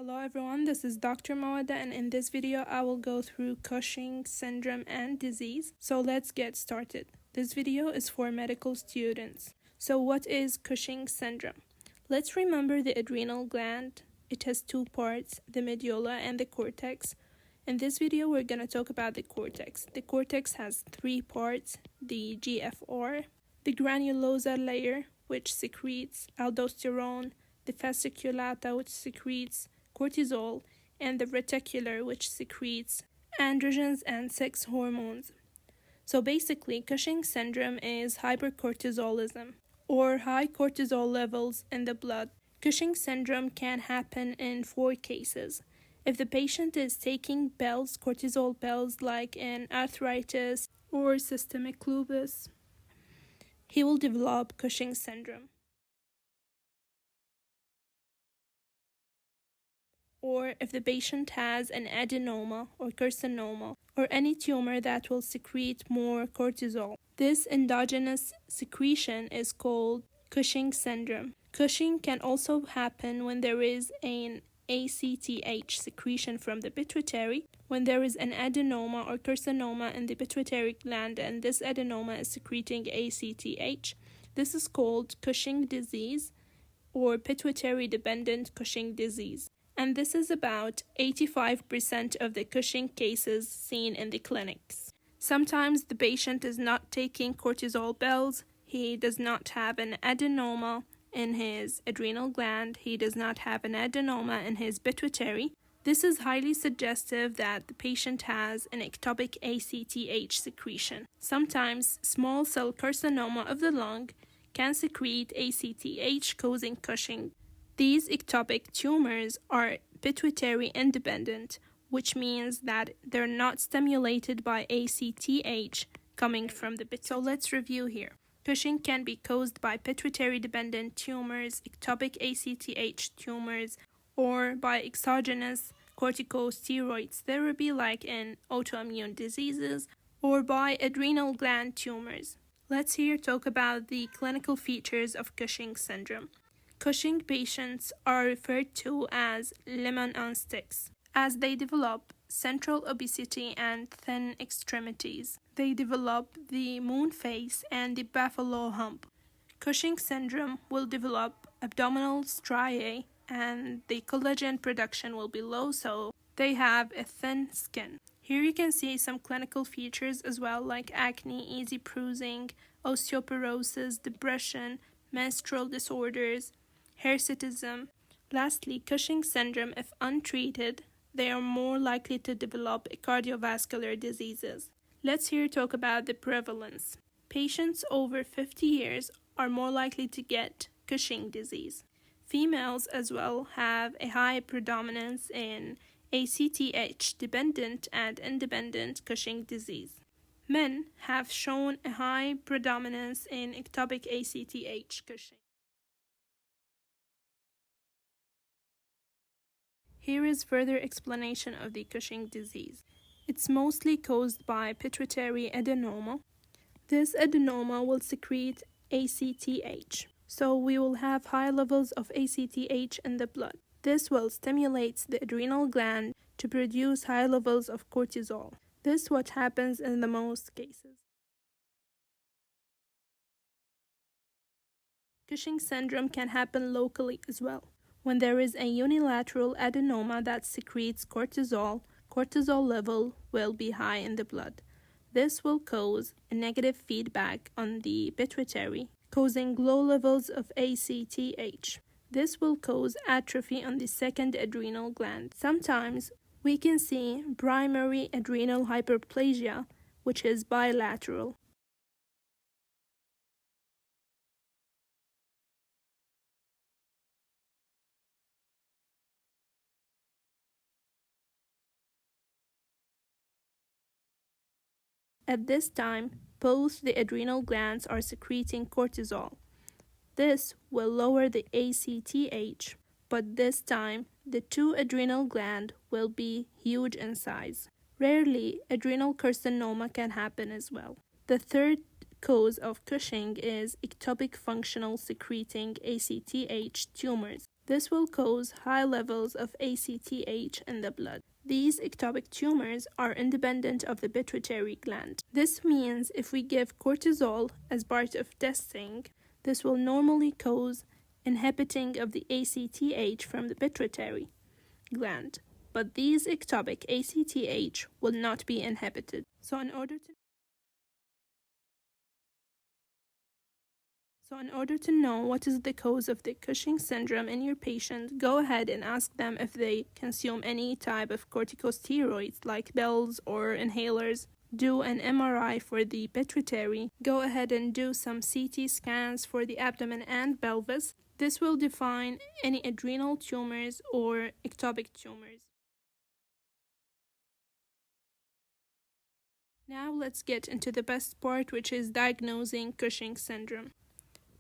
Hello everyone, this is Dr. Mawada, and in this video I will go through Cushing syndrome and disease. So let's get started. This video is for medical students. So what is Cushing syndrome? Let's remember the adrenal gland. It has two parts, the medulla and the cortex. In this video we're going to talk about the cortex. The cortex has three parts, the GFR, the granulosa layer, which secretes aldosterone, the fasciculata, which secretes cortisol, and the reticular, which secretes androgens and sex hormones. So basically, Cushing syndrome is hypercortisolism, or high cortisol levels in the blood. Cushing syndrome can happen in 4 cases. If the patient is taking pills, cortisol pills like in arthritis or systemic lupus, he will develop Cushing syndrome. Or if the patient has an adenoma or carcinoma or any tumor that will secrete more cortisol. This endogenous secretion is called Cushing syndrome. Cushing can also happen when there is an ACTH secretion from the pituitary, when there is an adenoma or carcinoma in the pituitary gland and this adenoma is secreting ACTH. This is called Cushing disease or pituitary-dependent Cushing disease. And this is about 85% of the Cushing cases seen in the clinics. Sometimes the patient is not taking cortisol pills, he does not have an adenoma in his adrenal gland, he does not have an adenoma in his pituitary. This is highly suggestive that the patient has an ectopic ACTH secretion. Sometimes small cell carcinoma of the lung can secrete ACTH, causing Cushing. These ectopic tumors are pituitary independent, which means that they're not stimulated by ACTH coming from the pituitary. So let's review here. Cushing can be caused by pituitary-dependent tumors, ectopic ACTH tumors, or by exogenous corticosteroid therapy like in autoimmune diseases, or by adrenal gland tumors. Let's here talk about the clinical features of Cushing syndrome. Cushing patients are referred to as lemon on sticks, as they develop central obesity and thin extremities. They develop the moon face and the buffalo hump. Cushing syndrome will develop abdominal striae and the collagen production will be low, so they have a thin skin. Here you can see some clinical features as well, like acne, easy bruising, osteoporosis, depression, menstrual disorders, hirsutism. Lastly, Cushing syndrome, if untreated, they are more likely to develop cardiovascular diseases. Let's here talk about the prevalence. Patients over 50 years are more likely to get Cushing disease. Females as well have a high predominance in ACTH dependent and independent Cushing disease. Men have shown a high predominance in ectopic ACTH Cushing. Here is further explanation of the Cushing disease. It's mostly caused by pituitary adenoma. This adenoma will secrete ACTH, so we will have high levels of ACTH in the blood. This will stimulate the adrenal gland to produce high levels of cortisol. This is what happens in the most cases. Cushing syndrome can happen locally as well. When there is a unilateral adenoma that secretes cortisol, cortisol level will be high in the blood. This will cause a negative feedback on the pituitary, causing low levels of ACTH. This will cause atrophy on the second adrenal gland. Sometimes we can see primary adrenal hyperplasia, which is bilateral. At this time, both the adrenal glands are secreting cortisol. This will lower the ACTH, but this time the two adrenal glands will be huge in size. Rarely, adrenal carcinoma can happen as well. The third cause of Cushing is ectopic functional secreting ACTH tumors. This will cause high levels of ACTH in the blood. These ectopic tumors are independent of the pituitary gland. This means if we give cortisol as part of testing, this will normally cause inhibiting of the ACTH from the pituitary gland. But these ectopic ACTH will not be inhibited. So in order to know what is the cause of the Cushing syndrome in your patient, go ahead and ask them if they consume any type of corticosteroids like pills or inhalers. Do an MRI for the pituitary. Go ahead and do some CT scans for the abdomen and pelvis. This will define any adrenal tumors or ectopic tumors. Now let's get into the best part, which is diagnosing Cushing syndrome.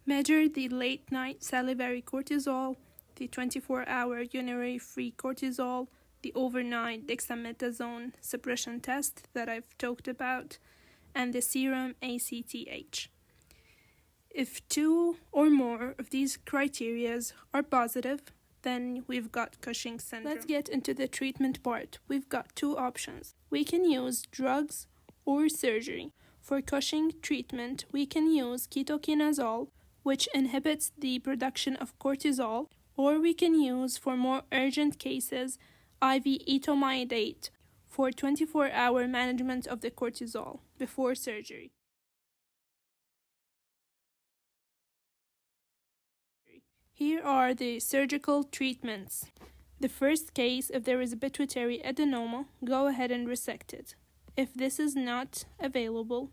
Measure the late-night salivary cortisol, the 24-hour urinary free cortisol, the overnight dexamethasone suppression test that I've talked about, and the serum ACTH. If 2 or more of these criteria are positive, then we've got Cushing syndrome. Let's get into the treatment part. We've got 2 options. We can use drugs or surgery. For Cushing treatment, we can use ketoconazole, which inhibits the production of cortisol, or we can use, for more urgent cases, IV etomidate for 24-hour management of the cortisol before surgery. Here are the surgical treatments. The first case, if there is a pituitary adenoma, go ahead and resect it. If this is not available,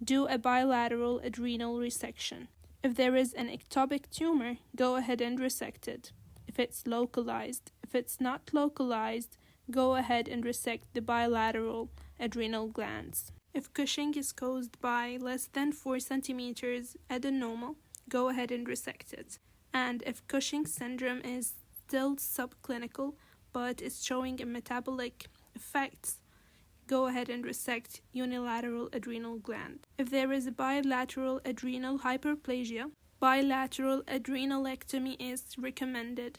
do a bilateral adrenal resection. If there is an ectopic tumor, go ahead and resect it if it's localized. If it's not localized, go ahead and resect the bilateral adrenal glands. If Cushing is caused by less than 4 centimeters adenoma, go ahead and resect it. And if Cushing syndrome is still subclinical but is showing a metabolic effects, go ahead and resect unilateral adrenal gland. If there is a bilateral adrenal hyperplasia, bilateral adrenalectomy is recommended.